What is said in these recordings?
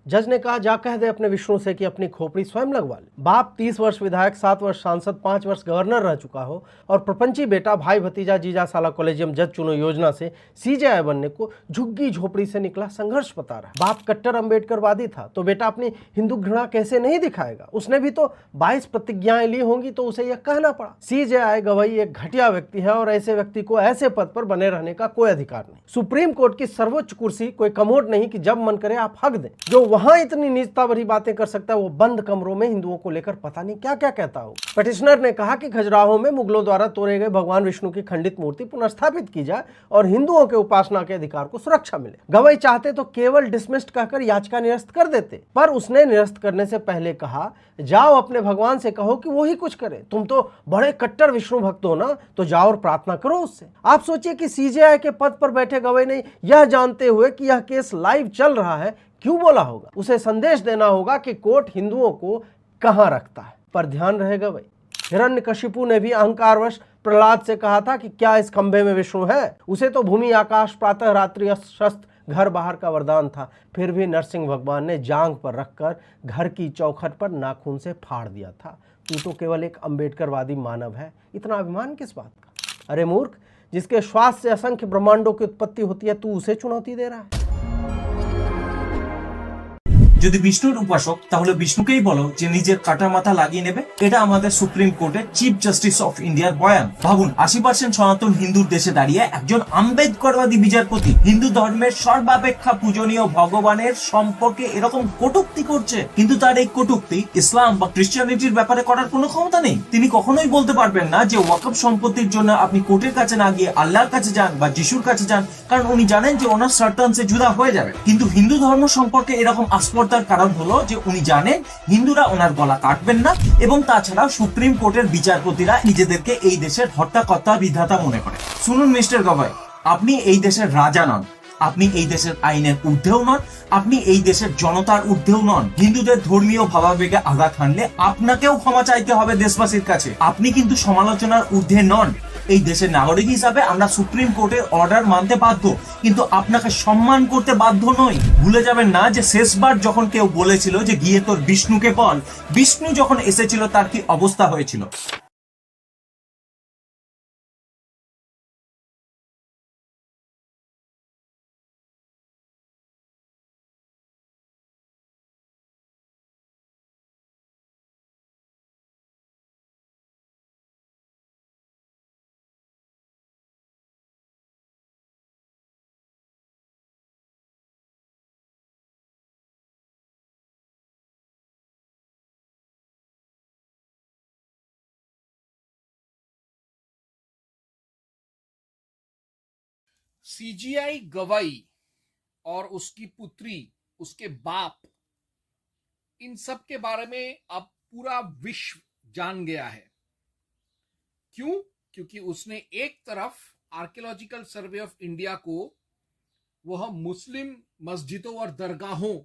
जज ने कहा, जा कह दे अपने विष्णु से कि अपनी खोपड़ी स्वयं लगवा ले। बाप 30 वर्ष विधायक, 7 वर्ष सांसद, 5 वर्ष गवर्नर रह चुका हो और प्रपंची बेटा भाई भतीजा जीजा साला कॉलेजियम जज चुनो योजना से सीजेआई बनने को झुग्गी झोपड़ी से निकला संघर्ष बता रहा है। बाप कट्टर अंबेडकरवादी था तो बेटा अपनी हिंदू घृणा कैसे नहीं दिखाएगा। उसने भी तो 22 प्रतिज्ञाएं ली होंगी तो उसे यह कहना पड़ा। सीजेआई गवाही एक घटिया व्यक्ति है और ऐसे व्यक्ति को ऐसे पद पर बने रहने का कोई अधिकार नहीं। सुप्रीम कोर्ट की सर्वोच्च कुर्सी कोई कमोड नहीं कि जब मन करे आप हक दें। जो वहां इतनी नीचता भरी बातें कर सकता है वो बंद कमरों में हिंदुओं को लेकर पता नहीं क्या क्या कहता हो। पिटिशनर ने कहा कि खजुराहो में मुगलों द्वारा तोड़े गए भगवान विष्णु की खंडित मूर्ति पुनर्स्थापित की जाए और हिंदुओं के उपासना के अधिकार को सुरक्षा मिले। गवाही चाहते तो केवल डिसमिस्ड कहकर याचिका निरस्त कर देते, पर उसने निरस्त करने से पहले कहा, जाओ अपने भगवान से कहो कि वो ही कुछ करे। तुम तो बड़े कट्टर विष्णु भक्त हो ना, तो जाओ और प्रार्थना करो उससे। आप सोचिए कि सीजेआई के पद पर बैठे गवाही ने यह जानते हुए कि यह केस लाइव चल रहा है क्यों बोला होगा। उसे संदेश देना होगा कि कोर्ट हिंदुओं को कहां रखता है। पर ध्यान रहेगा भाई, हिरण्यकशिपु ने भी अहंकारवश प्रहलाद से कहा था कि क्या इस खंभे में विष्णु है। उसे तो भूमि आकाश प्रातः रात्रि शस्त्र घर बाहर का वरदान था, फिर भी नरसिंह भगवान ने जांग पर रखकर घर की चौखट पर नाखून से फाड़ दिया था। तू तो केवल एक अंबेडकरवादी मानव है, इतना अभिमान किस बात का। अरे मूर्ख, जिसके श्वास से असंख्य ब्रह्मांडों की उत्पत्ति होती है, तू उसे चुनौती दे रहा है। যদি বিষ্ণুর উপাসক তাহলে বিষ্ণুকেই বলো যে নিজের কাটা মাথা লাগিয়ে নেবে। এটা আমাদের সুপ্রিম কোর্টের চিফ জাস্টিস অফ ইন্ডিয়ার বয়ান। ভাবুন, 80% সনাতন হিন্দুর দেশে দাঁড়িয়ে একজন আম্বেদকরবাদী বিচারপতি হিন্দু ধর্মের সর্বাপেক্ষা পূজনীয় ভগবানের সম্পর্কে এরকম কটূক্তি করছে, কিন্তু তার এই কটূক্তি ইসলাম বা খ্রিস্টানিটির ব্যাপারে করার কোনো ক্ষমতা নেই। তিনি কখনোই বলতে পারবেন না যে ওয়াকফ সম্পত্তির জন্য আপনি কোর্টের কাছে না গিয়ে আল্লাহর কাছে যান বা যিশুর কাছে যান, কারণ উনি জানেন যে ওনার সার্টানসে জুদা হয়ে যাবে। কিন্তু হিন্দু ধর্ম সম্পর্কে এরকম তার কারণ হলো যে উনি জানেন হিন্দুরা ওনার গলা কাটবেন না, এবং তাছাড়া সুপ্রিম কোর্টের বিচারপতিরা নিজেদেরকে এই দেশের হর্তাকর্তা বিধাতা মনে করে। শুনুন মিস্টার গভাই, আপনি এই দেশের রাজা নন, আপনি এই দেশের আইনের ঊর্ধ্বেও নন, আপনি এই দেশের জনতার ঊর্ধ্বেও নন। হিন্দুদের ধর্মীয় ভাবাবেগে আঘাত হানলে আপনাকেও ক্ষমা চাইতে হবে দেশবাসীর কাছে। আপনি কিন্তু সমালোচনার ঊর্ধ্বে নন। এই দেশের নাগরিক হিসাবে আমরা সুপ্রিম কোর্টের অর্ডার মানতে বাধ্য, কিন্তু আপনাকে সম্মান করতে বাধ্য নই। ভুলে যাবেন না যে শেষবার যখন কেউ বলেছিল যে গিয়ে তোর বিষ্ণুকে বল, বিষ্ণু যখন এসেছিল তার কি অবস্থা হয়েছিল। सीजीआई गवाई और उसकी पुत्री, उसके बाप, इन सब के बारे में अब पूरा विश्व जान गया है। क्यों? क्योंकि उसने एक तरफ आर्कियोलॉजिकल सर्वे ऑफ इंडिया को वह मुस्लिम मस्जिदों और दरगाहों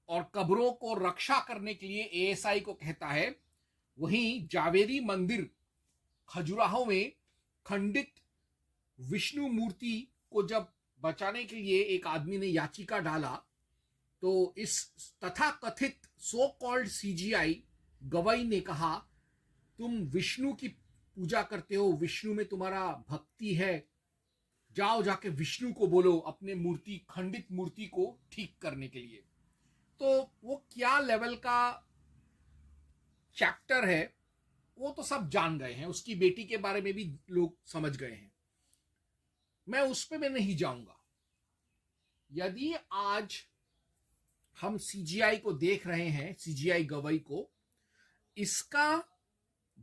और कब्रों को रक्षा करने के लिए एएसआई को कहता है, वहीं जावेरी मंदिर खजुराहो में खंडित विष्णु मूर्ति को जब बचाने के लिए एक आदमी ने याचिका डाला, तो इस तथाकथित सो कॉल्ड सीजीआई गवाई ने कहा, तुम विष्णु की पूजा करते हो, विष्णु में तुम्हारा भक्ति है, जाओ जाके विष्णु को बोलो अपने मूर्ति, खंडित मूर्ति को ठीक करने के लिए। तो वो क्या लेवल का चैप्टर है वो तो सब जान गए हैं, उसकी बेटी के बारे में भी लोग समझ गए हैं, मैं उस पे मैं नहीं जाऊंगा। यदि आज हम सीजीआई को देख रहे हैं, सीजीआई गवाई को, इसका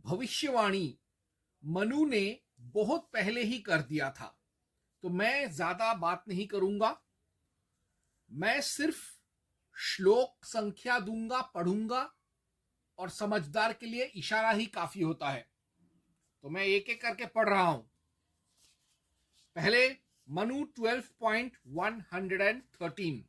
भविष्यवाणी मनु ने बहुत पहले ही कर दिया था, तो मैं ज्यादा बात नहीं करूंगा। मैं सिर्फ श्लोक संख्या दूंगा, पढ़ूंगा, और समझदार के लिए इशारा ही काफी होता है। तो मैं एक एक करके पढ़ रहा हूं। पहले मनु 12.113,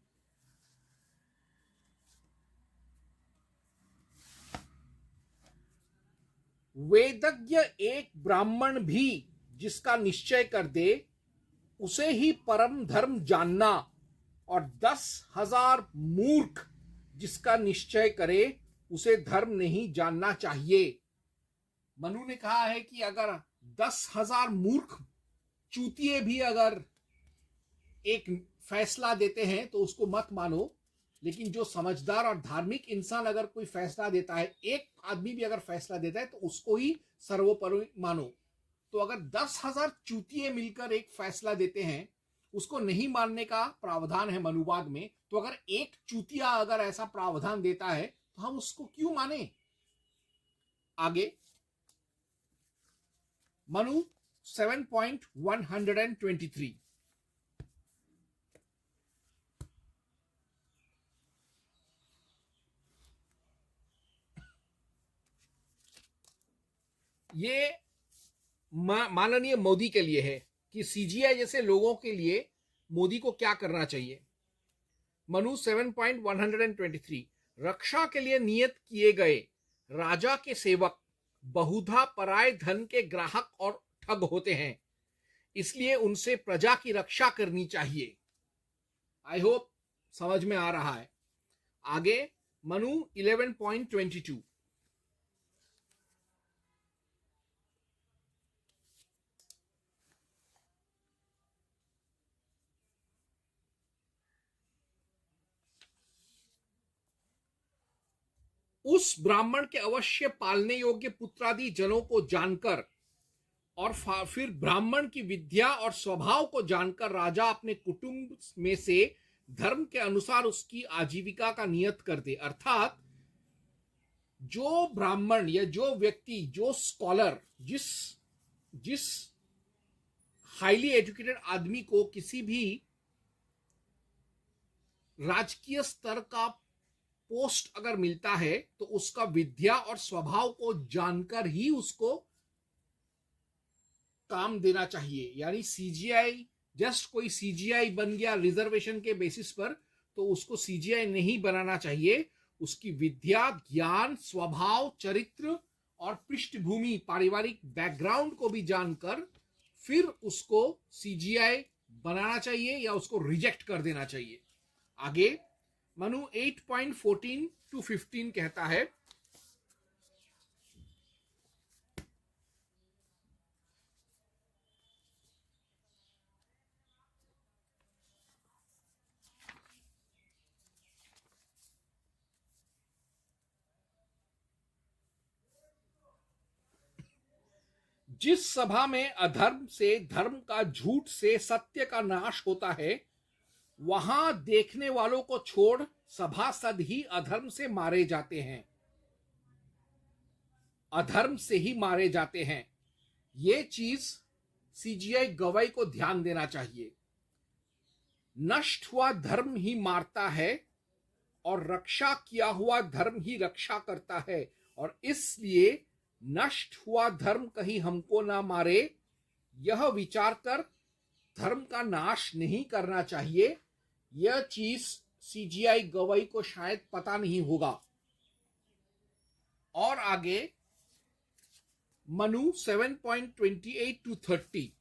वेदज्ञ एक ब्राह्मण भी जिसका निश्चय कर दे, उसे ही परम धर्म जानना, और 10,000 मूर्ख जिसका निश्चय करे उसे धर्म नहीं जानना चाहिए। मनु ने कहा है कि अगर 10,000 मूर्ख चूतिए भी अगर एक फैसला देते हैं तो उसको मत मानो, लेकिन जो समझदार और धार्मिक इंसान अगर कोई फैसला देता है, एक आदमी भी अगर फैसला देता है तो उसको ही सर्वोपरि मानो। तो अगर 10,000 चूतिए मिलकर एक फैसला देते हैं, उसको नहीं मानने का प्रावधान है मनुवाद में, तो अगर एक चूतिया अगर ऐसा प्रावधान देता है तो हम उसको क्यों माने। आगे मनु 7.123 ये माननीय मोदी के लिए है कि सीजीआई जैसे लोगों के लिए मोदी को क्या करना चाहिए। मनु 7.123 रक्षा के लिए नियत किए गए राजा के सेवक बहुधा पराय धन के ग्राहक और ठग होते हैं, इसलिए उनसे प्रजा की रक्षा करनी चाहिए। आई होप समझ में आ रहा है। आगे मनु 11.22 उस ब्राह्मण के अवश्य पालने योग्य पुत्रादि जनों को जानकर और फिर ब्राह्मण की विद्या और स्वभाव को जानकर राजा अपने कुटुंब में से धर्म के अनुसार उसकी आजीविका का नियत कर दे। अर्थात जो ब्राह्मण या जो व्यक्ति, जो स्कॉलर, जिस हाईली एजुकेटेड आदमी को किसी भी राजकीय स्तर का पोस्ट अगर मिलता है तो उसका विद्या और स्वभाव को जानकर ही उसको काम देना चाहिए। यानी सीजीआई जस्ट कोई सीजीआई बन गया रिजर्वेशन के बेसिस पर, तो उसको सीजीआई नहीं बनाना चाहिए। उसकी विद्या, ज्ञान, स्वभाव, चरित्र और पृष्ठभूमि, पारिवारिक बैकग्राउंड को भी जानकर फिर उसको सीजीआई बनाना चाहिए या उसको रिजेक्ट कर देना चाहिए। आगे मनु 8.14 to 15 कहता है, जिस सभा में अधर्म से धर्म का, झूठ से सत्य का नाश होता है, वहां देखने वालों को छोड़ सभासद ही अधर्म से मारे जाते हैं, अधर्म से ही मारे जाते हैं। ये चीज सीजीआई गवाही को ध्यान देना चाहिए। नष्ट हुआ धर्म ही मारता है और रक्षा किया हुआ धर्म ही रक्षा करता है, और इसलिए नष्ट हुआ धर्म कहीं हमको ना मारे, यह विचार कर धर्म का नाश नहीं करना चाहिए। यह चीज सीजीआई गवाही को शायद पता नहीं होगा। और आगे मनु 7.28 to 30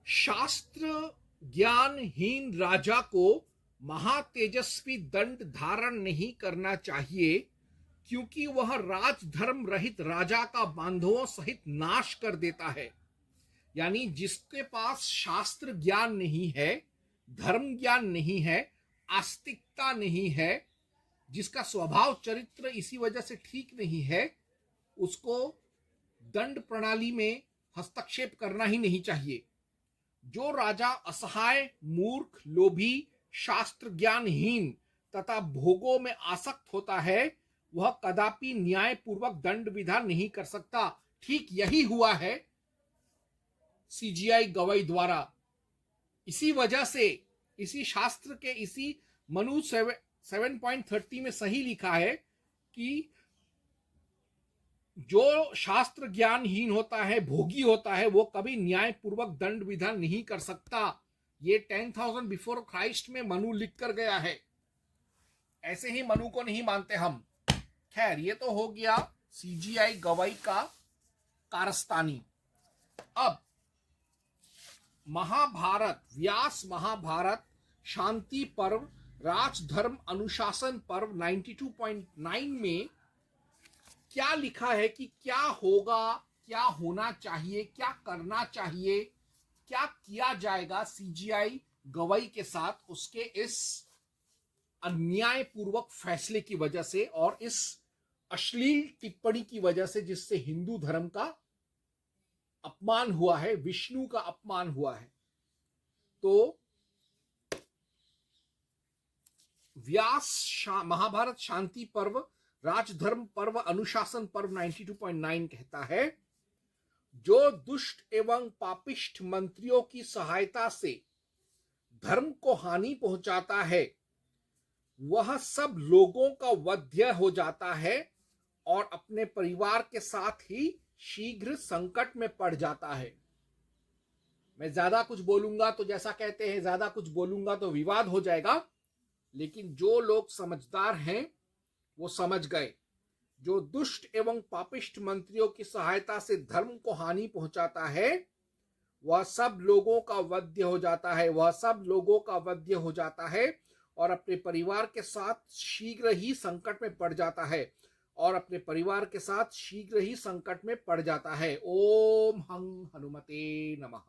शास्त्र ज्ञानहीन राजा को महातेजस्वी दंड धारण नहीं करना चाहिए, क्योंकि वह राजधर्म रहित राजा का बांधवों सहित नाश कर देता है। यानी जिसके पास शास्त्र ज्ञान नहीं है, धर्म ज्ञान नहीं है, आस्तिकता नहीं है, जिसका स्वभाव चरित्र इसी वजह से ठीक नहीं है, उसको दंड प्रणाली में हस्तक्षेप करना ही नहीं चाहिए। जो राजा असहाय, मूर्ख, लोभी, शास्त्र ज्ञानहीन तथा भोगों में आसक्त होता है, वह कदापि न्यायपूर्वक दंड विधान नहीं कर सकता। ठीक यही हुआ है सीजीआई गवाही द्वारा। इसी वजह से इसी शास्त्र के इसी मनु 7.30 में सही लिखा है कि जो शास्त्र ज्ञानहीन होता है, भोगी होता है, वो कभी न्यायपूर्वक दंड विधान नहीं कर सकता। ये 10,000 बिफोर क्राइस्ट में मनु लिख कर गया है, ऐसे ही मनु को नहीं मानते हम। खैर, ये तो हो गया सीजीआई गवाई का कारस्तानी। अब महाभारत, व्यास महाभारत शांति पर्व राजधर्म अनुशासन पर्व 92.9 में क्या लिखा है कि क्या होगा, क्या होना चाहिए, क्या करना चाहिए, क्या किया जाएगा सीजीआई गवाई के साथ उसके इस अन्यायपूर्वक फैसले की वजह से और इस अश्लील टिप्पणी की वजह से जिससे हिंदू धर्म का अपमान हुआ है, विष्णु का अपमान हुआ है। तो व्यास महाभारत शांति पर्व राजधर्म पर्व अनुशासन पर्व 92.9 कहता है, जो दुष्ट एवं पापिष्ठ मंत्रियों की सहायता से धर्म को हानि पहुंचाता है, वह सब लोगों का वध्य हो जाता है और अपने परिवार के साथ ही शीघ्र संकट में पड़ जाता है। मैं ज्यादा कुछ बोलूंगा तो, जैसा कहते हैं, ज्यादा कुछ बोलूंगा तो विवाद हो जाएगा, लेकिन जो लोग समझदार हैं वो समझ गए। जो दुष्ट एवं पापिष्ठ मंत्रियों की सहायता से धर्म को हानि पहुंचाता है, वह सब लोगों का वध्य हो जाता है, वह सब लोगों का वध्य हो जाता है और अपने परिवार के साथ शीघ्र ही संकट में पड़ जाता है, और अपने परिवार के साथ शीघ्र ही संकट में पड़ जाता है। ओम हं हनुमते नमः।